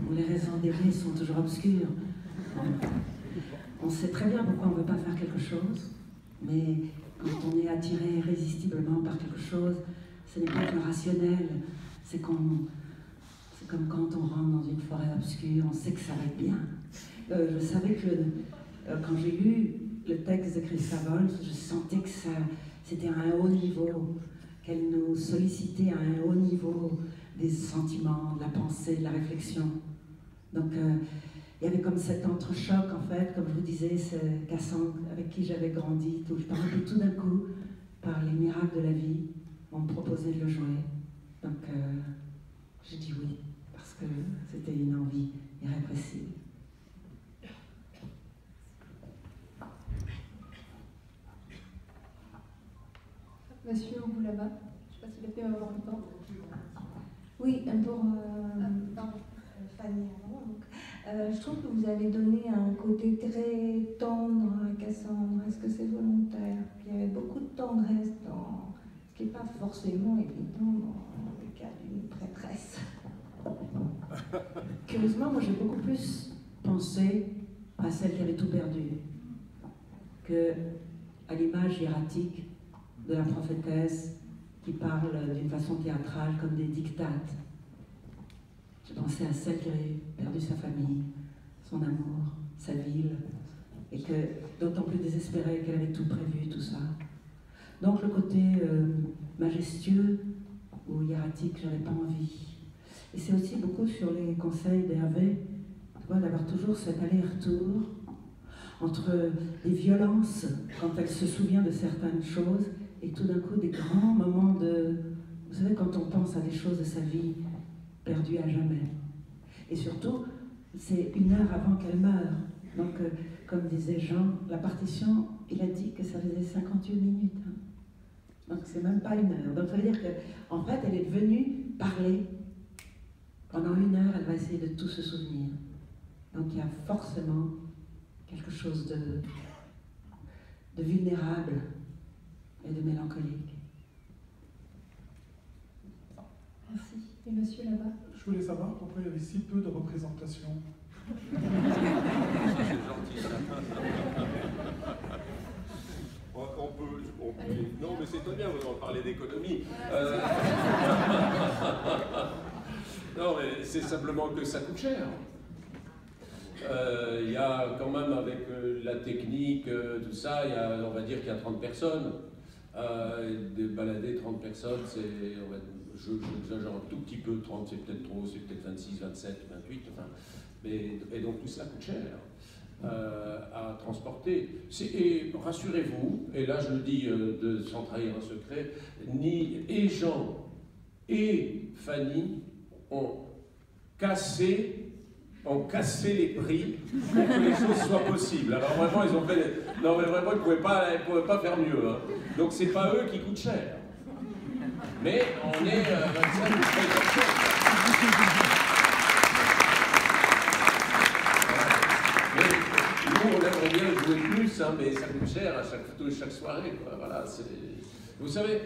où les raisons d'aimer sont toujours obscures. On sait très bien pourquoi on ne veut pas faire quelque chose, mais quand on est attiré irrésistiblement par quelque chose, ce n'est pas que rationnel, c'est comme quand on rentre dans une forêt obscure, on sait que ça va être bien. Je savais que quand j'ai lu le texte de Christa Wolf, je sentais que c'était à un haut niveau, qu'elle nous sollicitait à un haut niveau des sentiments, de la pensée, de la réflexion. Donc il y avait comme cet entrechoc, en fait, comme je vous disais, c'est Cassandre avec qui j'avais grandi, je parlais tout d'un coup, par les miracles de la vie, on me proposait de le jouer. Donc j'ai dit oui, parce que c'était une envie irrépressible. Monsieur, vous là-bas, je ne sais pas s'il a fait avoir le temps. Oui, pour Fanny avant. Je trouve que vous avez donné un côté très tendre à Cassandre. Est-ce que c'est volontaire? Il y avait beaucoup de tendresse dans ce qui n'est pas forcément évident dans le cas d'une prêtresse. Curieusement, moi j'ai beaucoup plus pensé à celle qui avait tout perdu que à l'image hiératique de la prophétesse qui parle d'une façon théâtrale comme des dictates. J'ai pensé à celle qui avait perdu sa famille, son amour, sa ville, et que d'autant plus désespérée qu'elle avait tout prévu, tout ça. Donc le côté majestueux ou hiératique, j'avais pas envie. Et c'est aussi beaucoup sur les conseils d'Hervé, d'avoir toujours cet aller-retour entre les violences quand elle se souvient de certaines choses et tout d'un coup des grands moments de... Vous savez, quand on pense à des choses de sa vie perdues à jamais. Et surtout, c'est 1 heure avant qu'elle meure. Donc, comme disait Jean, la partition, il a dit que ça faisait 58 minutes. Hein. Donc, c'est même pas 1 heure. Donc, ça veut dire qu'en fait, elle est venue parler. Pendant 1 heure, elle va essayer de tout se souvenir. Donc, il y a forcément quelque chose de vulnérable et de mélancolique. Merci. Et monsieur là-bas? Je voulais savoir pourquoi il y avait si peu de représentation. C'est gentil, ça. Non, mais c'est très bien, vous en parlez d'économie. Non, mais c'est simplement que ça coûte cher. Il y a quand même, avec la technique, tout ça, on va dire qu'il y a 30 personnes. De balader 30 personnes, j'exagère un tout petit peu, 30 c'est peut-être trop, c'est peut-être 26, 27, 28, enfin, et donc tout cela coûte cher à transporter. Et rassurez-vous, et là je le dis sans trahir un secret, et Jean et Fanny ont cassé les prix pour que les choses soient possibles. Alors vraiment, ils ont fait... Non mais vraiment, ils ne pouvaient pas faire mieux. Hein. Donc c'est pas eux qui coûtent cher. Mais on est 25 ou 30%. Mais nous, on aimerait bien jouer plus, hein, mais ça coûte cher à chaque soirée. Quoi. Voilà, vous savez...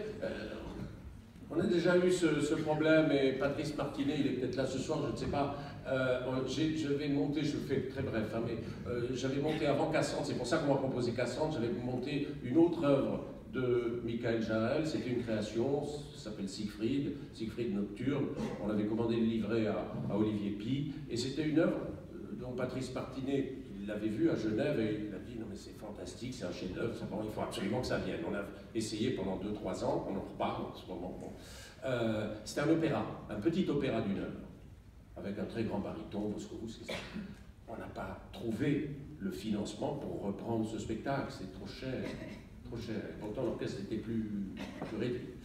on a déjà eu ce problème, et Patrice Martinet, il est peut-être là ce soir, je ne sais pas. Je vais monter, je fais très bref, hein, mais j'avais monté avant Cassandre, c'est pour ça qu'on m'a proposé Cassandre, j'avais monté une autre œuvre de Michael Jaël, c'était une création, ça s'appelle Siegfried Nocturne, on avait commandé le livret à Olivier Py, et c'était une œuvre dont Patrice Martinet, il l'avait vue à Genève, et il a dit non mais c'est fantastique, c'est un chef-d'œuvre, il faut absolument que ça vienne. On a essayé pendant 2-3 ans, on en reparle en ce moment. Bon. C'était un opéra, un petit opéra d'1 heure, avec un très grand baryton, Moscovitch, etc. On n'a pas trouvé le financement pour reprendre ce spectacle, c'est trop cher, trop cher. Et pourtant l'orchestre était plus réduit.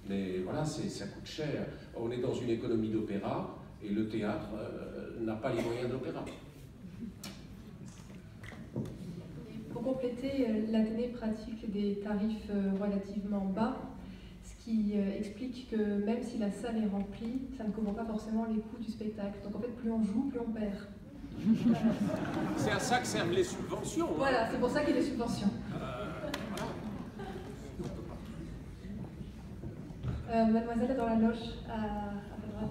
Mais voilà, ça coûte cher. On est dans une économie d'opéra, et le théâtre n'a pas les moyens d'opéra. Pour compléter, l'Athénée pratique des tarifs relativement bas, ce qui explique que même si la salle est remplie, ça ne couvre pas forcément les coûts du spectacle. Donc en fait, plus on joue, plus on perd. C'est à ça que servent les subventions. Hein. Voilà, c'est pour ça qu'il y a des subventions. Voilà. Mademoiselle est dans la loge à droite.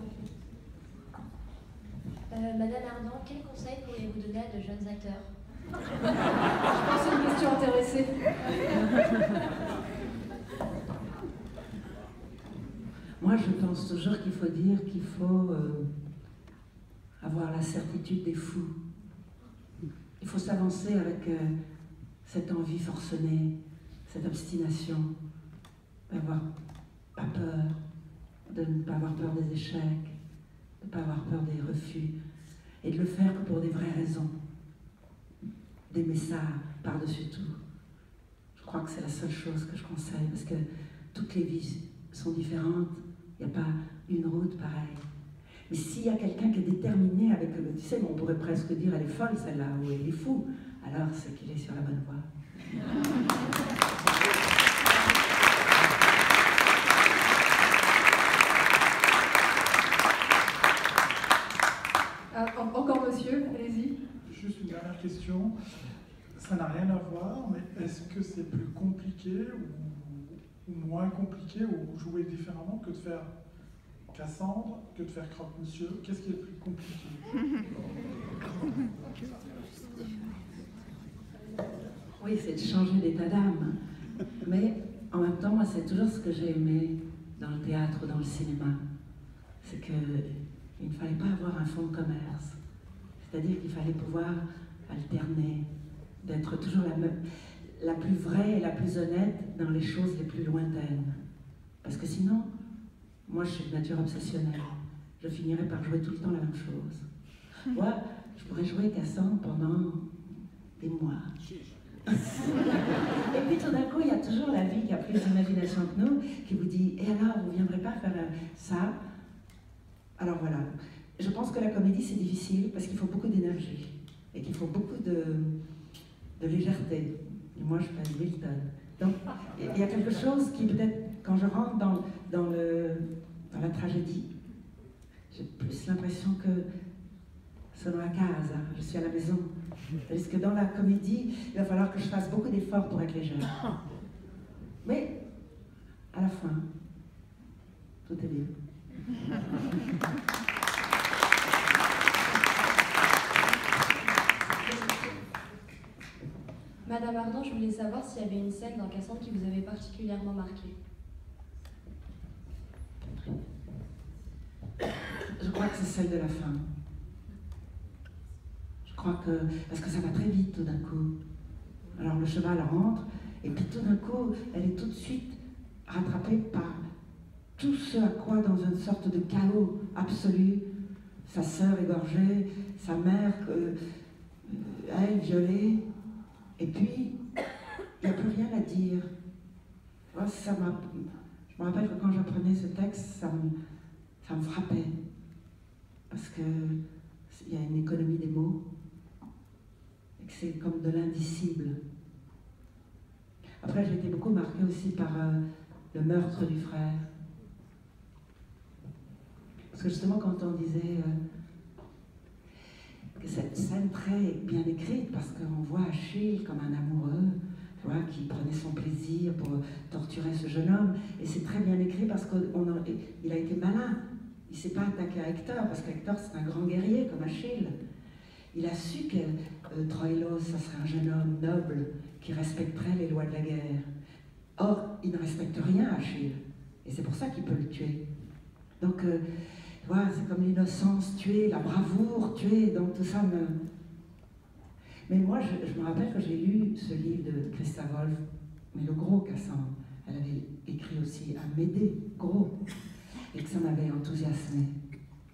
Ardan, quel conseil pourriez-vous donner à de jeunes acteurs? Je pense que c'est une question intéressée. Moi, je pense toujours qu'il faut dire qu'il faut avoir la certitude des fous. Il faut s'avancer avec cette envie forcenée, cette obstination, d'avoir pas peur, de ne pas avoir peur des échecs, de ne pas avoir peur des refus, et de le faire que pour des vraies raisons, d'aimer ça par-dessus tout. Je crois que c'est la seule chose que je conseille, parce que toutes les vies sont différentes, il n'y a pas une route pareille. Mais s'il y a quelqu'un qui est déterminé avec, tu sais, on pourrait presque dire elle est folle celle-là, ou elle est fou, alors c'est qu'il est sur la bonne voie. Encore monsieur, allez-y. Juste une dernière question. Ça n'a rien à voir, mais est-ce que c'est plus compliqué ou moins compliqué ou jouer différemment que de faire Cassandre, que de faire Croque-Monsieur? Qu'est-ce qui est le plus compliqué? Oui, c'est de changer d'état d'âme. Mais en même temps, moi, c'est toujours ce que j'ai aimé dans le théâtre ou dans le cinéma. C'est qu'il ne fallait pas avoir un fonds de commerce. C'est-à-dire qu'il fallait pouvoir alterner, d'être toujours la plus vraie et la plus honnête dans les choses les plus lointaines. Parce que sinon, moi, je suis de nature obsessionnelle. Je finirais par jouer tout le temps la même chose. Moi, je pourrais jouer Cassandre pendant des mois. Et puis tout d'un coup, il y a toujours la vie qui a plus d'imagination que nous, qui vous dit « Et alors, vous ne viendrez pas faire ça ?» Alors voilà. Je pense que la comédie, c'est difficile parce qu'il faut beaucoup d'énergie et qu'il faut beaucoup de légèreté. Et moi, je fais Milton. Donc, il y a quelque chose qui peut-être, quand je rentre dans la tragédie, j'ai plus l'impression que sono a casa, je suis à la maison. Parce que dans la comédie, il va falloir que je fasse beaucoup d'efforts pour être légère. Mais, à la fin, tout est bien. Madame Ardan, je voulais savoir s'il y avait une scène dans Cassandre qui vous avait particulièrement marqué. Je crois que c'est celle de la fin. Je crois que... Parce que ça va très vite tout d'un coup. Alors le cheval rentre, et puis tout d'un coup, elle est tout de suite rattrapée par tout ce à quoi, dans une sorte de chaos absolu, sa sœur égorgée, sa mère, elle violée, et puis, il n'y a plus rien à dire. Moi, je me rappelle que quand j'apprenais ce texte, ça me frappait. Parce qu'il y a une économie des mots, et que c'est comme de l'indicible. Après, j'ai été beaucoup marquée aussi par le meurtre du frère. Parce que justement, quand on disait que cette scène très bien écrite, parce qu'on voit Achille comme un amoureux, tu vois, qui prenait son plaisir pour torturer ce jeune homme, et c'est très bien écrit parce qu'il a été malin. Il ne s'est pas attaqué à Hector, parce qu'Hector c'est un grand guerrier comme Achille. Il a su que Troïlos, ça serait un jeune homme noble qui respecterait les lois de la guerre. Or, il ne respecte rien, Achille, et c'est pour ça qu'il peut le tuer. Donc, tu vois, c'est comme l'innocence tuée, la bravoure tuée, donc tout ça me... Mais moi, je me rappelle que j'ai lu ce livre de Christa Wolf, mais le gros Cassandre. Elle avait écrit aussi un Médée, gros, et que ça m'avait enthousiasmé.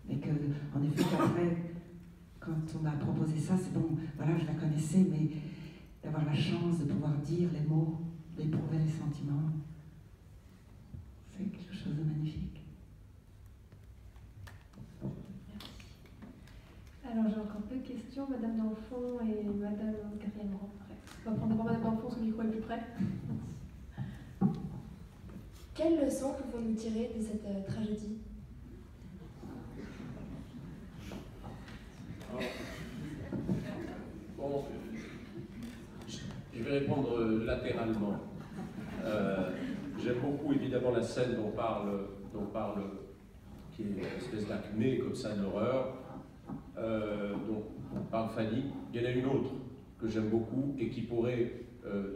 Et que, en effet, qu'après, quand on m'a proposé ça, c'est bon, voilà, je la connaissais, mais d'avoir la chance de pouvoir dire les mots, d'éprouver les sentiments, c'est quelque chose de magnifique. Alors j'ai encore deux questions, Madame Danfon et Madame quatrième rang près. On va prendre d'abord Madame Danfon, ce micro est plus près. Quelle leçon pouvons-nous tirer de cette tragédie? Bon, je vais répondre latéralement. J'aime beaucoup évidemment la scène dont parle qui est une espèce d'acmé comme ça de l'horreur. dont parle Fanny. Il y en a une autre que j'aime beaucoup et qui pourrait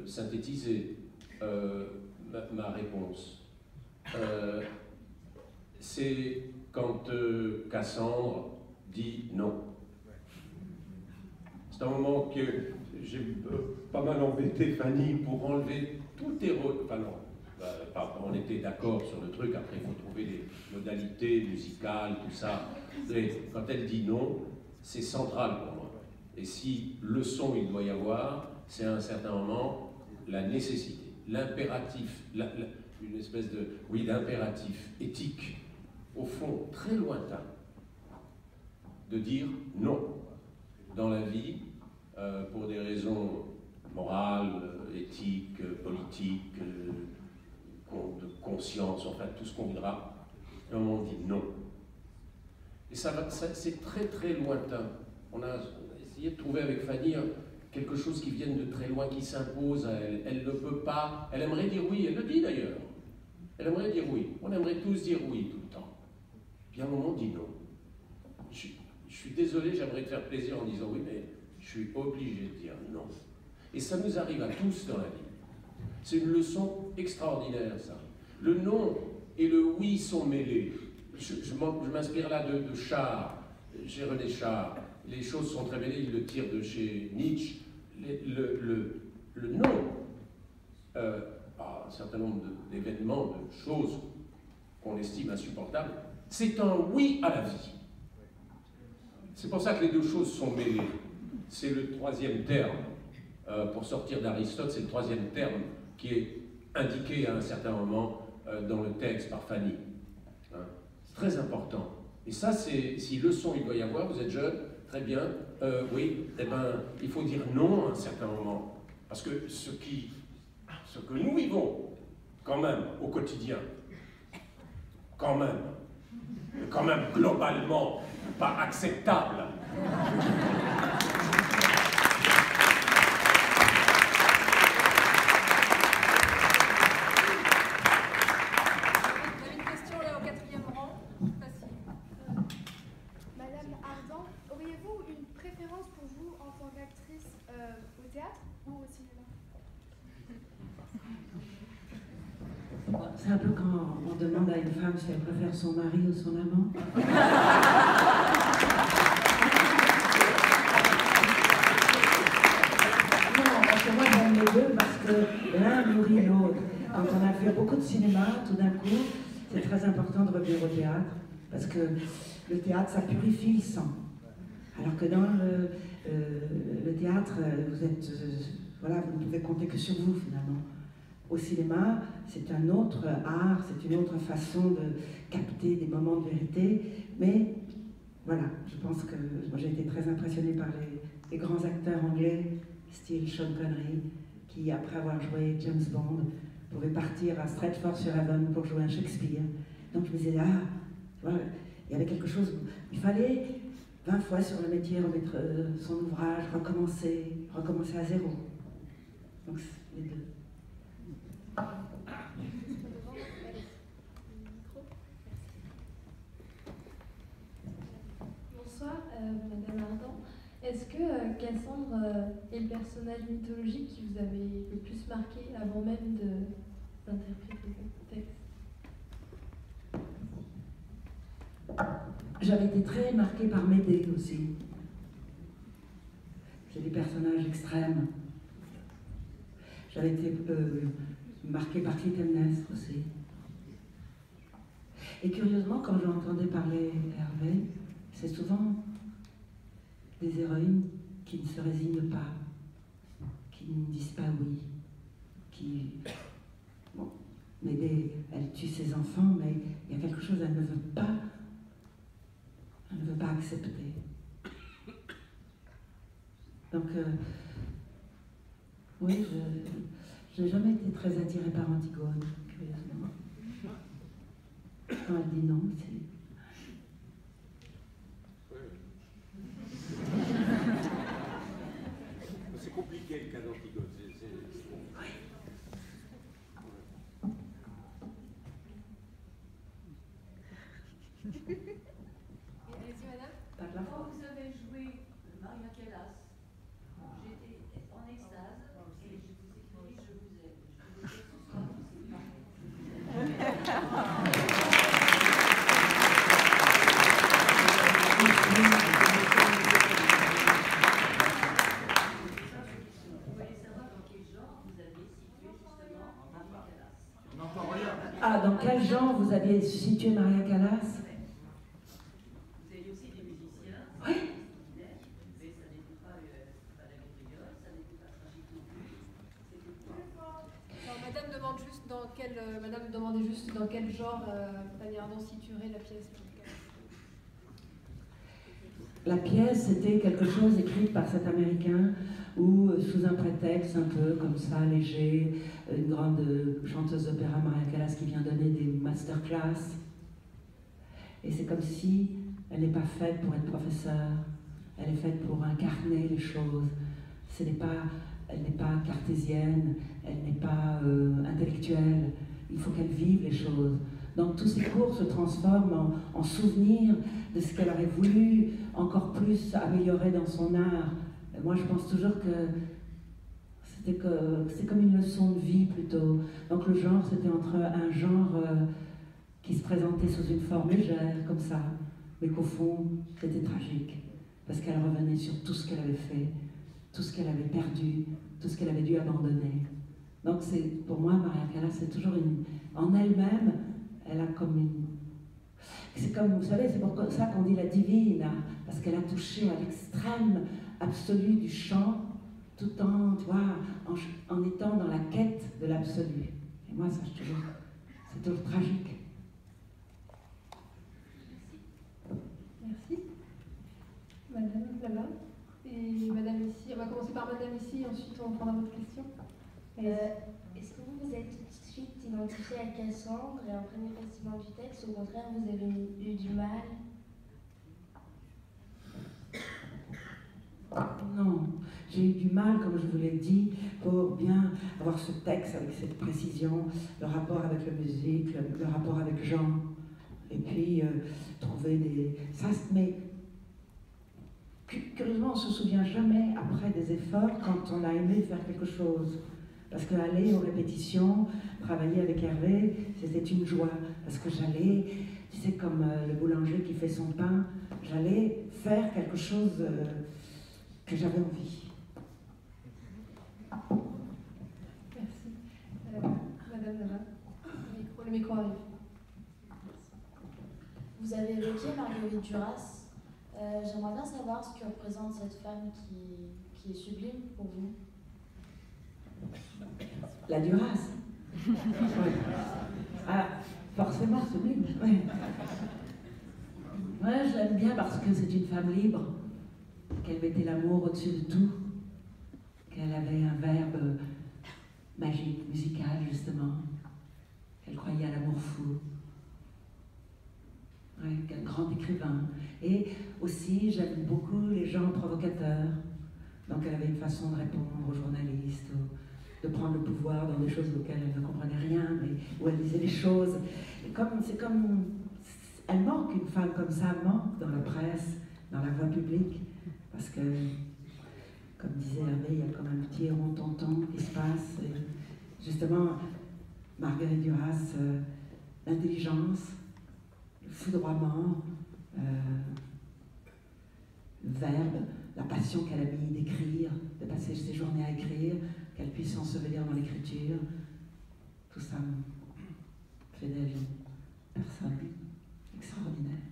synthétiser ma réponse. C'est quand Cassandre dit non. C'est un moment que j'ai pas mal embêté Fanny pour enlever tout enfin non, on était d'accord sur le truc, après il faut trouver les modalités musicales, tout ça. Mais quand elle dit non, c'est central pour moi. Et si leçon il doit y avoir, c'est à un certain moment la nécessité, l'impératif, une espèce d'impératif éthique, au fond très lointain, de dire non dans la vie, pour des raisons morales, éthiques, politiques, de conscience, enfin tout ce qu'on voudra, et on dit non. Et c'est très très lointain. On a essayé de trouver avec Fanny quelque chose qui vienne de très loin, qui s'impose à elle. Elle ne peut pas, elle aimerait dire oui, elle le dit d'ailleurs. Elle aimerait dire oui. On aimerait tous dire oui tout le temps. Puis à un moment, on dit non. Je suis désolé, j'aimerais te faire plaisir en disant oui, mais je suis obligé de dire non. Et ça nous arrive à tous dans la vie. C'est une leçon extraordinaire, ça. Le non et le oui sont mêlés. Je m'inspire là de Char, chez René Char. Les choses sont très mêlées, il le tire de chez Nietzsche. Le non à un certain nombre d'événements, de choses qu'on estime insupportables, c'est un oui à la vie. C'est pour ça que les deux choses sont mêlées. C'est le troisième terme. Pour sortir d'Aristote, c'est le troisième terme qui est indiqué à un certain moment dans le texte par Fanny. Hein? C'est très important. Et ça, si leçon il doit y avoir, vous êtes jeune, très bien, oui, eh ben, il faut dire non à un certain moment. Parce que ce que nous vivons, quand même, au quotidien, quand même globalement, pas acceptable. Au théâtre ou au cinéma? C'est un peu quand on demande à une femme si elle préfère son mari ou son amant. Non, parce que moi j'aime les deux parce que l'un nourrit l'autre. Quand on a fait beaucoup de cinéma, tout d'un coup, c'est très important de revenir au théâtre parce que le théâtre, ça purifie le sang. Alors que dans le théâtre, vous êtes, voilà, vous ne pouvez compter que sur vous finalement. Au cinéma, c'est un autre art, c'est une autre façon de capter des moments de vérité. Mais voilà, je pense que moi j'ai été très impressionnée par les grands acteurs anglais, style Sean Connery, qui après avoir joué James Bond, pouvaient partir à Stratford-sur-Avon pour jouer un Shakespeare. Donc je me disais, ah, voilà, il y avait quelque chose, il fallait 20 fois sur le métier remettre son ouvrage, recommencer à zéro. Donc les deux. Bonsoir, Madame Ardant. Est-ce que Cassandre est le personnage mythologique qui vous avait le plus marqué avant même d'interpréter le texte? J'avais été très marquée par Médée aussi. C'est des personnages extrêmes. J'avais été marquée par Clytemnestre aussi. Et curieusement, quand j'entendais parler Hervé, c'est souvent des héroïnes qui ne se résignent pas, qui ne disent pas oui, qui... Bon, Médée, elle tue ses enfants, mais il y a quelque chose, elle ne veut pas accepter. Donc, oui, je n'ai jamais été très attirée par Antigone, curieusement. Quand elle dit non, c'est... C'est compliqué le cas d'Antigone. Oui. Allez-y, madame. Par la Quand force. vous avez Ah, dans quel genre vous aviez situé Maria Callas? Vous avez aussi des musiciens. Oui. Mais ça n'était pas la Gabrielle, ça n'était pas tragique non plus. C'était quoi? Alors, Madame demandait juste dans quel genre Fanny Ardant situerait la pièce. La pièce, c'était quelque chose écrit par cet Américain où, sous un prétexte un peu comme ça, léger, une grande chanteuse d'opéra, Maria Callas, qui vient donner des masterclass. Et c'est comme si elle n'est pas faite pour être professeure, elle est faite pour incarner les choses. Elle n'est pas cartésienne, elle n'est pas intellectuelle, il faut qu'elle vive les choses. Donc tous ces cours se transforment en souvenirs de ce qu'elle aurait voulu encore plus améliorer dans son art. Et moi je pense toujours que c'est comme une leçon de vie plutôt. Donc le genre c'était entre un genre qui se présentait sous une forme légère comme ça, mais qu'au fond c'était tragique, parce qu'elle revenait sur tout ce qu'elle avait fait, tout ce qu'elle avait perdu, tout ce qu'elle avait dû abandonner. Donc c'est, pour moi, Maria Callas, c'est toujours en elle-même, elle a comme une... C'est comme, vous savez, c'est pour ça qu'on dit la divine, hein, parce qu'elle a touché à l'extrême absolu du chant, tout en, tu vois, en étant dans la quête de l'absolu. Et moi, ça, c'est toujours tragique. Merci. Madame, là-bas. Et Madame ici. On va commencer par Madame ici, ensuite on prendra votre question. Est-ce que vous vous êtes tout de suite identifié à Cassandre et un premier festival du texte, au contraire vous avez eu du mal? Non, j'ai eu du mal, comme je vous l'ai dit, pour bien avoir ce texte avec cette précision, le rapport avec la musique, le rapport avec Jean, et puis trouver des... Ça, mais curieusement, on ne se souvient jamais après des efforts quand on a aimé faire quelque chose. Parce qu'aller aux répétitions, travailler avec Hervé, c'était une joie. Parce que j'allais, tu sais, comme le boulanger qui fait son pain, j'allais faire quelque chose que j'avais envie. Merci. Madame là-bas, le micro arrive. Vous avez évoqué Marguerite Duras. J'aimerais bien savoir ce que représente cette femme qui est sublime pour vous. La Duras. Oui. Ah, forcément sublime. Oui. Ouais, je l'aime bien parce que c'est une femme libre, qu'elle mettait l'amour au-dessus de tout, qu'elle avait un verbe magique, musical justement, qu'elle croyait à l'amour fou. Ouais, quel grand écrivain. Et aussi, j'aime beaucoup les gens provocateurs. Donc elle avait une façon de répondre aux journalistes, de prendre le pouvoir dans des choses auxquelles elle ne comprenait rien, mais où elle disait les choses. C'est comme... Elle manque, une femme comme ça, manque dans la presse, dans la voie publique, parce que, comme disait Hervé, il y a comme un petit héron tonton qui se passe. Et justement, Marguerite Duras, l'intelligence, le foudroiement, le verbe, la passion qu'elle a mis d'écrire, de passer ses journées à écrire, qu'elle puisse s'ensevelir dans l'écriture, tout ça fait d'elle une personne extraordinaire.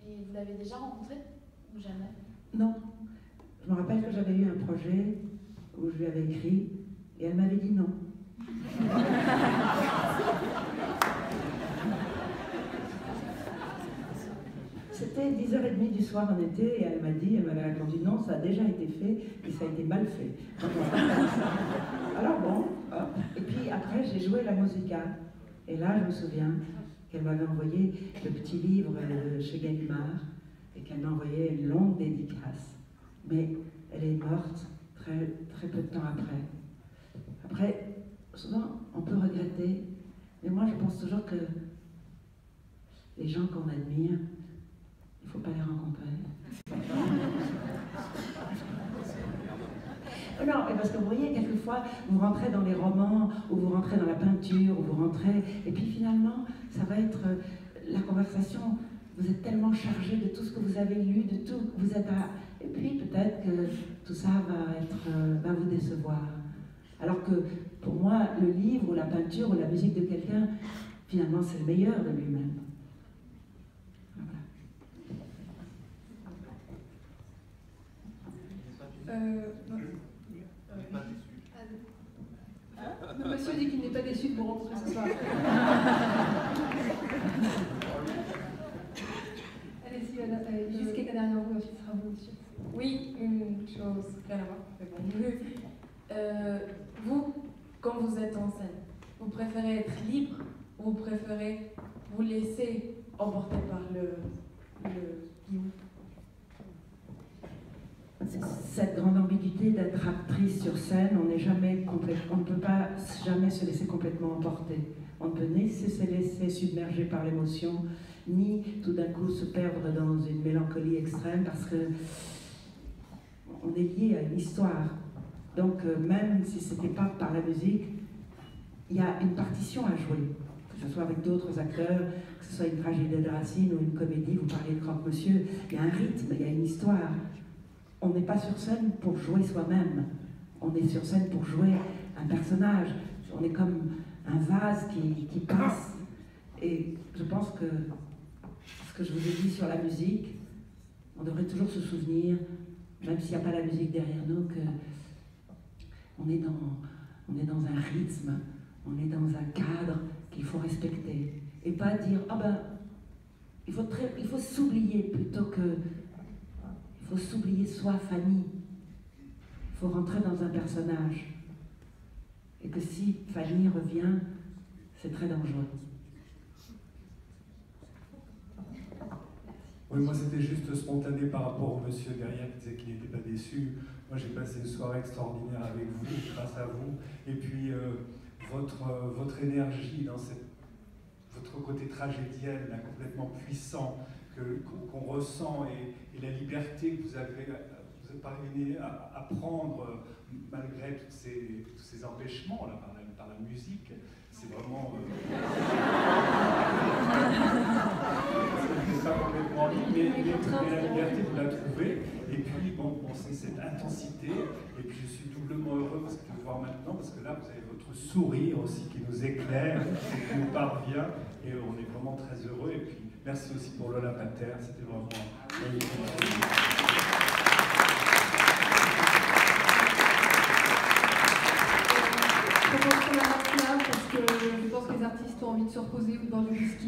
Et vous l'avez déjà rencontrée ou jamais? Non. Je me rappelle que j'avais eu un projet où je lui avais écrit et elle m'avait dit non. C'était 10h30 du soir en été et elle m'avait répondu non, ça a déjà été fait et ça a été mal fait. Alors bon, hop. Et puis après j'ai joué la musicale et là je me souviens qu'elle m'avait envoyé le petit livre chez Gallimard et qu'elle m'a envoyé une longue dédicace. Mais elle est morte très, très peu de temps après. Après, souvent on peut regretter, mais moi je pense toujours que les gens qu'on admire, il ne faut pas les rencontrer. Non, parce que vous voyez, quelquefois, vous rentrez dans les romans, ou vous rentrez dans la peinture, ou vous rentrez, et puis finalement, ça va être la conversation vous êtes tellement chargé de tout ce que vous avez lu, de tout, vous êtes à... Et puis peut-être que tout ça va vous décevoir. Alors que pour moi, le livre ou la peinture ou la musique de quelqu'un, finalement, c'est le meilleur de lui-même. Voilà. Le monsieur dit qu'il n'est pas déçu de vous rencontrer ce soir. Allez-y, jusqu'à derrière vous, ensuite ce sera vous, monsieur. Oui, une chose, rien à voir, mais bon. Vous, quand vous êtes en scène, vous préférez être libre ou vous préférez vous laisser emporter par le guillaume? Cette grande ambiguïté d'être actrice sur scène, on ne peut pas jamais se laisser complètement emporter. On ne peut ni se laisser submerger par l'émotion, ni tout d'un coup se perdre dans une mélancolie extrême parce que on est lié à une histoire. Donc même si ce n'était pas par la musique, il y a une partition à jouer, que ce soit avec d'autres acteurs, que ce soit une tragédie de Racine ou une comédie, vous parlez de Croque-Monsieur, il y a un rythme, il y a une histoire. On n'est pas sur scène pour jouer soi-même, on est sur scène pour jouer un personnage, on est comme un vase qui passe. Et je pense que ce que je vous ai dit sur la musique, on devrait toujours se souvenir, même s'il n'y a pas la musique derrière nous, qu'on est dans un rythme, on est dans un cadre qu'il faut respecter. Et pas dire, ah ben, il faut s'oublier plutôt que... Il faut s'oublier soi, Fanny. Il faut rentrer dans un personnage. Et que si Fanny revient, c'est très dangereux. Oui, moi c'était juste spontané par rapport au monsieur derrière qui disait qu'il n'était pas déçu. Moi j'ai passé une soirée extraordinaire avec vous, grâce à vous. Et puis votre énergie dans votre côté tragédienne, là, complètement puissant, qu'on ressent, et la liberté que vous parvenez à prendre malgré tous ces empêchements là, par la musique, c'est vraiment... c'est pas complètement libre, mais la liberté, vous la trouvez. Et puis, bon, c'est cette intensité. Et puis, je suis doublement heureux de vous voir maintenant, parce que là, vous avez votre sourire aussi qui nous éclaire, qui nous parvient. Et on est vraiment très heureux. Et puis, merci aussi pour Lola Pater. C'était vraiment... Je pense qu'on arrête là parce que je pense que les artistes ont envie de se reposer ou de boire du whisky.